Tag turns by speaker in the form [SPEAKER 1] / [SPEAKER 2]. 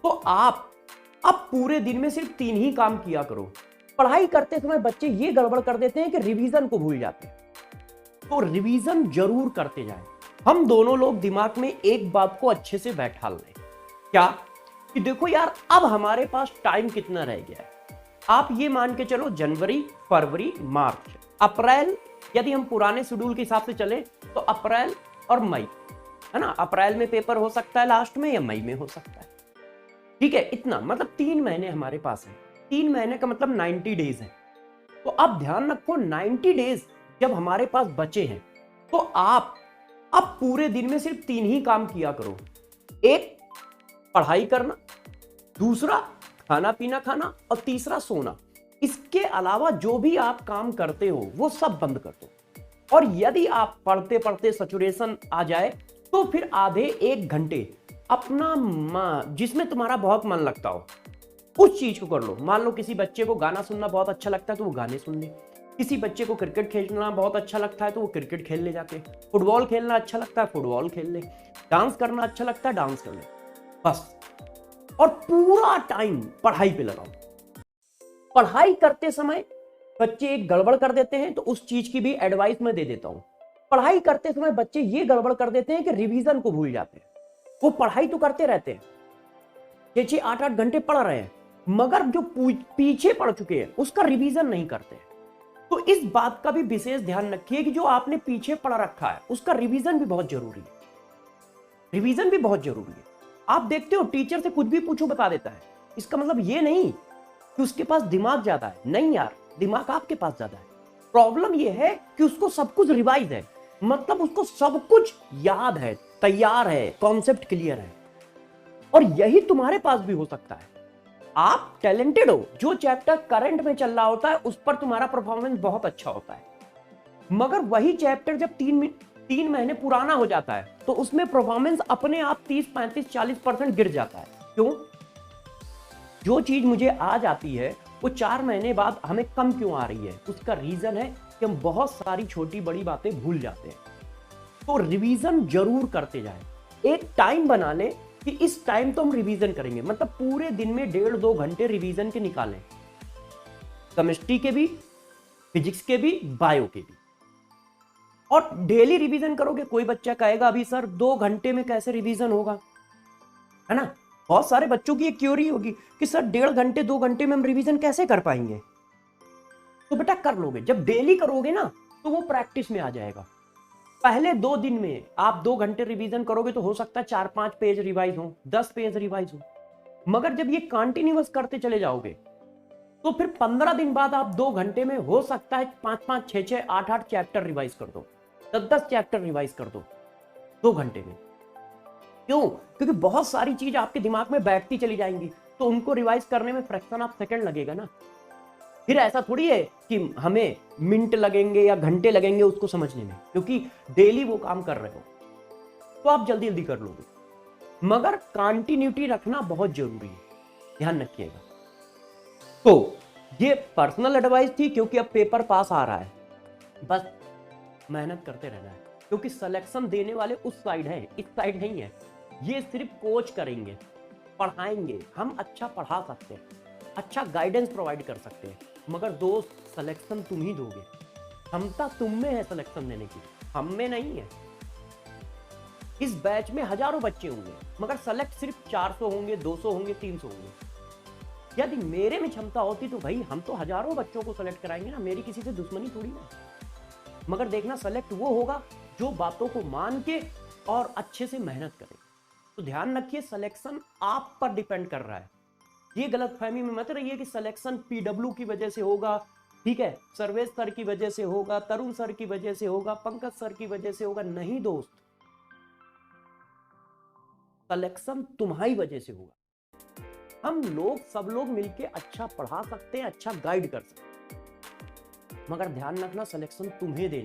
[SPEAKER 1] तो आप अब पूरे दिन में सिर्फ 3 ही काम किया करो। पढ़ाई करते समय बच्चे ये गड़बड़ कर देते हैं कि रिवीजन को भूल जाते हैं, तो रिवीजन जरूर करते जाएं। हम दोनों लोग दिमाग में एक बात को अच्छे से बैठा लें, क्या कि देखो यार, अब हमारे पास टाइम कितना रह गया है। आप ये मान के चलो, जनवरी, फरवरी, मार्च, अप्रैल, यदि हम पुराने शेड्यूल के हिसाब से चले तो अप्रैल और मई, है ना। अप्रैल में पेपर हो सकता है लास्ट में, या मई में हो सकता है, ठीक है। इतना मतलब 3 महीने हमारे पास है। 3 महीने का मतलब 90 डेज है। तो अब ध्यान रखो, 90 डेज जब हमारे पास बचे हैं, तो आप अब पूरे दिन में सिर्फ 3 ही काम किया करो। एक, पढ़ाई करना, दूसरा खाना पीना खाना, और तीसरा सोना। इसके अलावा जो भी आप काम करते हो वो सब बंद कर दो। और यदि आप पढ़ते पढ़ते सैचुरेशन आ जाए तो फिर आधे 1 घंटे अपना जिसमें तुम्हारा बहुत मन लगता हो उस चीज को कर लो। मान लो किसी बच्चे को गाना सुनना बहुत अच्छा लगता है तो वो गाने सुन ले, किसी बच्चे को क्रिकेट खेलना बहुत अच्छा लगता है तो वो क्रिकेट खेल ले जाके, फुटबॉल खेलना अच्छा लगता है फुटबॉल खेल ले, डांस करना अच्छा लगता है डांस कर ले, बस। और पूरा टाइम पढ़ाई पे लगाओ। पढ़ाई करते समय बच्चे एक गड़बड़ कर देते हैं, तो उस चीज की भी एडवाइस मैं दे देता हूं। पढ़ाई करते समय बच्चे ये गड़बड़ कर देते हैं कि रिवीजन को भूल जाते हैं। वो पढ़ाई तो करते रहते हैं, 6-6, 8-8 घंटे पढ़ रहे हैं, मगर जो पीछे पढ़ चुके हैं उसका रिवीजन नहीं करते। तो इस बात का भी विशेष ध्यान रखिए कि जो आपने पीछे पढ़ रखा है उसका रिवीजन भी बहुत जरूरी है। रिवीजन भी बहुत जरूरी है। आप देखते हो टीचर से कुछ भी पूछो बता देता है, इसका मतलब ये नहीं कि उसके पास दिमाग ज्यादा है, नहीं यार, दिमाग आपके पास ज्यादा है। प्रॉब्लम ये है कि उसको सब कुछ रिवाइज है, मतलब उसको सब कुछ याद है, तैयार है, कॉन्सेप्ट क्लियर है। और यही तुम्हारे पास भी हो सकता है। आप टैलेंटेड हो, जो चैप्टर करंट में चल रहा होता है उस पर तुम्हारा परफॉर्मेंस बहुत अच्छा होता है, मगर वही चैप्टर जब 3 महीने पुराना हो जाता है तो उसमें परफॉर्मेंस अपने आप 30, 35, 40% गिर जाता है। क्यों? जो चीज मुझे आज आती है वो 4 महीने बाद हमें कम क्यों आ रही है? उसका रीजन है कि हम बहुत सारी छोटी बड़ी बातें भूल जाते हैं। तो रिवीजन जरूर करते जाएं। एक टाइम बना लें कि इस टाइम तो हम रिवीजन करेंगे, मतलब पूरे दिन में 1.5-2 घंटे रिवीजन के निकालें, केमिस्ट्री के भी, फिजिक्स के भी, बायो के भी। और डेली रिवीजन करोगे। कोई बच्चा कहेगा अभी सर 2 घंटे में कैसे रिवीजन होगा, है ना। बहुत सारे बच्चों की एक क्यूरी होगी कि सर 1.5 घंटे 2 घंटे में हम रिवीजन कैसे कर पाएंगे। तो बेटा कर लोगे, जब डेली करोगे ना तो वो प्रैक्टिस में आ जाएगा। पहले 2 दिन में आप 2 घंटे रिवीजन करोगे तो हो सकता है 4-5 पेज रिवाइज हो, 10 पेज रिवाइज हो, मगर जब ये कंटिन्यूअस करते चले जाओगे तो फिर 15 दिन बाद आप 2 घंटे में हो सकता है 5-5, 6-6, 8-8 चैप्टर रिवाइज कर दो, 10-10 चैप्टर रिवाइज कर दो 2 घंटे में। क्यों? क्योंकि बहुत सारी चीज आपके दिमाग में बैठती चली जाएंगी, तो उनको रिवाइज करने में फ्रैक्शन ऑफ सेकंड लगेगा ना। फिर ऐसा थोड़ी है कि हमें मिनट लगेंगे या घंटे लगेंगे उसको समझने में, क्योंकि डेली वो काम कर रहे हो तो आप जल्दी जल्दी कर लोगे, मगर कंटिन्यूटी रखना बहुत जरूरी है, ध्यान रखिएगा। तो ये पर्सनल एडवाइस थी, क्योंकि अब पेपर पास आ रहा है, बस मेहनत करते रहना है, क्योंकि सिलेक्शन देने वाले उस साइड है, इस साइड नहीं है। ये सिर्फ कोच करेंगे, पढ़ाएंगे, हम अच्छा पढ़ा सकते हैं, अच्छा गाइडेंस प्रोवाइड कर सकते हैं, मगर दोस्त सिलेक्शन तुम ही दोगे। क्षमता तुम में है सिलेक्शन देने की, हम में नहीं है। इस बैच में हजारों बच्चे होंगे, मगर सेलेक्ट सिर्फ 400 होंगे, 200 होंगे, 300 होंगे। यदि मेरे में क्षमता होती तो भाई हम तो हजारों बच्चों को सेलेक्ट कराएंगे ना, मेरी किसी से दुश्मनी थोड़ी ना। मगर देखना, सेलेक्ट वो होगा जो बातों को मान के और अच्छे से मेहनत करे। तो ध्यान रखिए, सिलेक्शन आप पर डिपेंड कर रहा है। ये गलतफहमी में मत रहिए कि सिलेक्शन पीडब्ल्यू की वजह से होगा, ठीक है, सर्वेश सर की वजह से होगा, तरुण सर की वजह से होगा, पंकज सर की वजह से होगा। नहीं दोस्त, सिलेक्शन तुम्हारी वजह से होगा। हम लोग सब लोग मिलके अच्छा पढ़ा सकते हैं, अच्छा गाइड कर सकते हैं, मगर ध्यान रखना सिलेक्शन तुम्हें देने